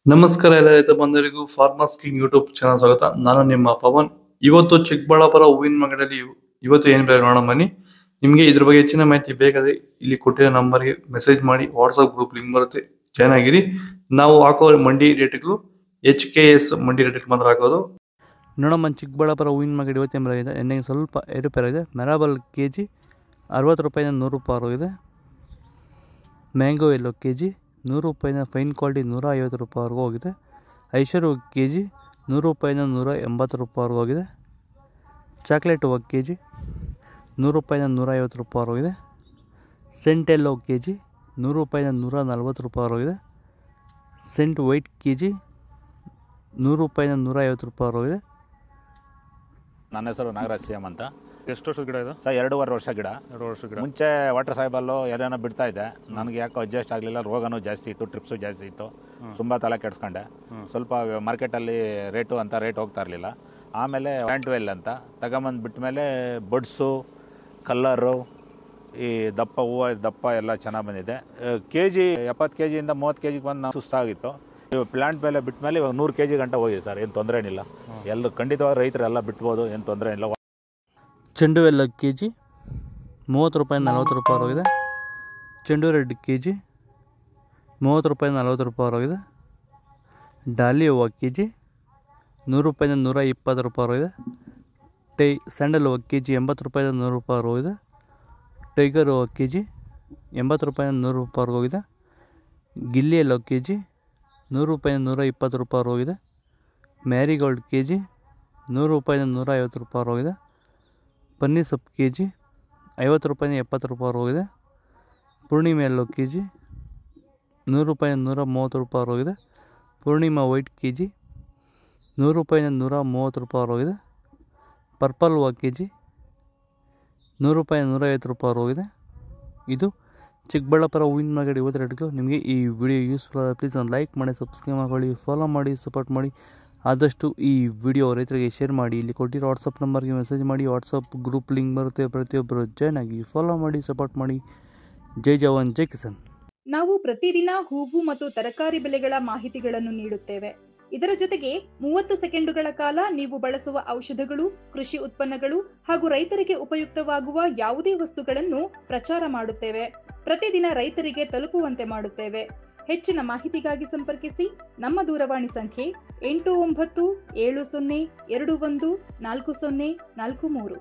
ನಮಸ್ಕಾರ ಎಲ್ಲ ರೈತ ಬಂಧುಗಳಿಗೂ ಫಾರ್ಮರ್ಸ್ ಕಿಂಗ್ ಯೂಟ್ಯೂಬ್ ಚಾನಲ್ ಸ್ವಾಗತ. ನಾನು ನಿಮ್ಮ ಪವನ್. ಇವತ್ತು ಚಿಕ್ಕಬಳ್ಳಾಪುರ ಹೂವಿನ ಮಾರ್ಕೆಟಲ್ಲಿ ಇವತ್ತು ಏನು ಬೆಲೆ ನೋಡೋಣ ಬನ್ನಿ. ನಿಮಗೆ ಇದ್ರ ಬಗ್ಗೆ ಹೆಚ್ಚಿನ ಮಾಹಿತಿ ಬೇಕಾದ್ರೆ ಇಲ್ಲಿ ಕೊಟ್ಟಿರೋ ನಂಬರ್ಗೆ ಮೆಸೇಜ್ ಮಾಡಿ, ವಾಟ್ಸ್ಆಪ್ ಗ್ರೂಪ್ ಲಿಂಕ್ ಬರುತ್ತೆ, ಜಾಯ್ನ್ ಆಗಿರಿ. ನಾವು ಹಾಕೋ ಮಂಡಿ ರೇಟ್ಗಳು HKS ಮಂಡಿ ರೇಟ್ ಮಾತ್ರ ಹಾಕೋದು. ನೋಡಮ್ಮ, ಚಿಕ್ಕಬಳ್ಳಾಪುರ ಹೂವಿನ ಮಾರ್ಕೆಟ್ ಇವತ್ತೇನು ಬೆಲೆ ಇದೆ. ಎಣ್ಣೆಗೆ ಸ್ವಲ್ಪ ಏರುಪೇರಾಗಿದೆ. ಮೆರಾಬಲ್ KG 60 ರೂಪಾಯಿಂದ 100 ರೂಪಾಯಿ ಆಗಿದೆ. ಮ್ಯಾಂಗೋ ಎಲ್ಲೋ KG 100 ರೂಪಾಯಿಂದ ಫೈನ್ ಕ್ವಾಲಿಟಿ 150 ರೂಪಾಯಿವರೆಗೂ ಹೋಗಿದೆ. ಐಶ್ವರ್ಯ KG 100 ರೂಪಾಯಿಂದ 180 ರೂಪಾಯಿವರೆಗೂ ಹೋಗಿದೆ. ಚಾಕ್ಲೇಟ್ ಹೂವು KG 100 ರೂಪಾಯಿಂದ 150 ರೂಪಾಯಿವರೆಗೂ ಹೋಗಿದೆ. ಸೆಂಟ್ ಎಲ್ಲೋ KG 100 ರೂಪಾಯಿಂದ 140 ರೂಪಾಯಿವರೆಗೂ ಹೋಗಿದೆ. ಸೆಂಟ್ ವೈಟ್ KG 100 ರೂಪಾಯಿಂದ 150 ರೂಪಾಯಿವರೆಗೂ ಹೋಗಿದೆ. ನನ್ನ ಹೆಸರು ನಾಗರಾಜ್ CM ಅಂತ. ಎಷ್ಟು ವರ್ಷದ ಗಿಡ ಇದು? ಸರ್ 2.5 ವರ್ಷ ಗಿಡ. 2 ವರ್ಷದ ಗಿಡ. ಮುಂಚೆ ವಾಟರ್ ಸಾಯಿಬಲ್ಲು ಏನೇನೋ ಬಿಡ್ತಾ ಇದ್ದೆ. ನನಗೆ ಯಾಕೋ ಅಡ್ಜಸ್ಟ್ ಆಗಲಿಲ್ಲ. ರೋಗನೂ ಜಾಸ್ತಿ ಇತ್ತು, ಟ್ರಿಪ್ಸು ಜಾಸ್ತಿ ಇತ್ತು. ತುಂಬ ತಲೆ ಕೆಡಿಸ್ಕೊಂಡೆ. ಸ್ವಲ್ಪ ಮಾರ್ಕೆಟಲ್ಲಿ ರೇಟ್ ಹೋಗ್ತಾ ಇರಲಿಲ್ಲ. ಆಮೇಲೆ ಪ್ಯಾಂಟ್ವೆಲ್ ಅಂತ ತಗೊಂಬಂದು ಬಿಟ್ಟ ಮೇಲೆ ಬಡ್ಸು, ಕಲ್ಲರು, ಈ ದಪ್ಪ ಹೂವು ದಪ್ಪ ಎಲ್ಲ ಚೆನ್ನಾಗಿ ಬಂದಿದೆ. KG 70 kg 30 kg ಬಂದು ನಾವು ಸುಸ್ತಾಗಿತ್ತು. ಪ್ಲಾಂಟ್ ಮೇಲೆ ಬಿಟ್ಟ ಮೇಲೆ ಇವಾಗ 100 kg ಗಂಟ ಹೋಗಿದೆ ಸರ್. ಏನು ತೊಂದರೆ ಏನಿಲ್ಲ. ಎಲ್ಲರೂ ಖಂಡಿತವಾಗಿ ರೈತರೆಲ್ಲ ಬಿಟ್ಬೋದು, ಏನು ತೊಂದರೆ ಇಲ್ಲ. ಚೆಂಡು ಎಲ್ಲ KG 30 ರೂಪಾಯಿಂದ 40 ರೂಪಾಯಿ ಹೋಗಿದೆ. ಚೆಂಡು ರೆಡ್ KG 30 ರೂಪಾಯಿಂದ 40 ರೂಪಾಯಿ ಹೋಗಿದೆ. ಡಾಲಿ ಹೂವು KG 100 ರೂಪಾಯಿಂದ 120 ರೂಪಾಯಿ ಹೋಗಿದೆ. ಸ್ಯಾಂಡಲ್ ಹೂವು KG 80 ರೂಪಾಯಿಂದ 100 ರೂಪಾಯಿ ಹೋಗಿದೆ. ಟೈಗರ್ ಹೂವು KG 80 ರೂಪಾಯಿಂದ 100 ರೂಪಾಯಿ ಹೋಗಿದೆ. ಗಿಲ್ಲಿ ಎಲ್ಲೋ KG 100 ರೂಪಾಯಿಂದ 120 ರೂಪಾಯಿ ಹೋಗಿದೆ. ಮ್ಯಾರಿಗೋಲ್ಡ್ KG 100 ರೂಪಾಯಿಂದ 150 ರೂಪಾಯಿ ಹೋಗಿದೆ. ಪನ್ನೀರ್ ಸೊಪ್ಪು KG 50 ರೂಪಾಯಿಂದ 70 ರೂಪಾಯಿ ಹೋಗಿದೆ. ಪೂರ್ಣಿಮೆ ಎಲ್ಲೋ KG 100 ರೂಪಾಯಿಂದ 130 ರೂಪಾಯಿ ಹೋಗಿದೆ. ಪೂರ್ಣಿಮಾ ವೈಟ್ KG 100 ರೂಪಾಯಿಂದ 130 ರೂಪಾಯಿ ಹೋಗಿದೆ. ಪರ್ಪಲ್ ಹೂವು KG 100 ರೂಪಾಯಿಂದ 150 ರೂಪಾಯಿ ಹೋಗಿದೆ. ಇದು ಚಿಕ್ಕಬಳ್ಳಾಪುರ ಹೂವಿನ ಮಾರ್ಕೆಟ್ ಇವತ್ತು ರೇಟ್ಗಳು. ನಿಮಗೆ ಈ ವಿಡಿಯೋ ಯೂಸ್ಫುಲ್ ಆದ ಪ್ಲೀಸ್ ಒಂದು ಲೈಕ್ ಮಾಡಿ, ಸಬ್ಸ್ಕ್ರೈಬ್ ಮಾಡ್ಕೊಳ್ಳಿ, ಫಾಲೋ ಮಾಡಿ, ಸಪೋರ್ಟ್ ಮಾಡಿ. ಆದಷ್ಟು ಈ ವಿಡಿಯೋ ರೈತರಿಗೆ ಶೇರ್ ಮಾಡಿ. ಇಲ್ಲಿ ಕೊಟ್ಟಿರೋ ವಾಟ್ಸಪ್ ನಂಬರ್ಗೆ ಮೆಸೇಜ್ ಮಾಡಿ, ವಾಟ್ಸಪ್ ಗ್ರೂಪ್ ಲಿಂಕ್ ಬರುತ್ತೆ. ಪ್ರತಿಯೊಬ್ಬರು ಜಾಯ್ನ್ ಆಗಿ, ಫಾಲೋ ಮಾಡಿ, ಸಪೋರ್ಟ್ ಮಾಡಿ. ಜೈ ಜವಾನ್, ಜೈ ಕಿಸಾನ್. ನಾವು ಪ್ರತಿದಿನ ಹೂವು ಮತ್ತು ತರಕಾರಿ ಬೆಲೆಗಳ ಮಾಹಿತಿಗಳನ್ನು ನೀಡುತ್ತೇವೆ. ಇದರ ಜೊತೆಗೆ 30 ಸೆಕೆಂಡುಗಳ ಕಾಲ ನೀವು ಬಳಸುವ ಔಷಧಗಳು, ಕೃಷಿ ಉತ್ಪನ್ನಗಳು ಹಾಗೂ ರೈತರಿಗೆ ಉಪಯುಕ್ತವಾಗುವ ಯಾವುದೇ ವಸ್ತುಗಳನ್ನು ಪ್ರಚಾರ ಮಾಡುತ್ತೇವೆ. ಪ್ರತಿದಿನ ರೈತರಿಗೆ ತಲುಪುವಂತೆ ಮಾಡುತ್ತೇವೆ. ಹೆಚ್ಚಿನ ಮಾಹಿತಿಗಾಗಿ ಸಂಪರ್ಕಿಸಿ. ನಮ್ಮ ದೂರವಾಣಿ ಸಂಖ್ಯೆ 8970214043.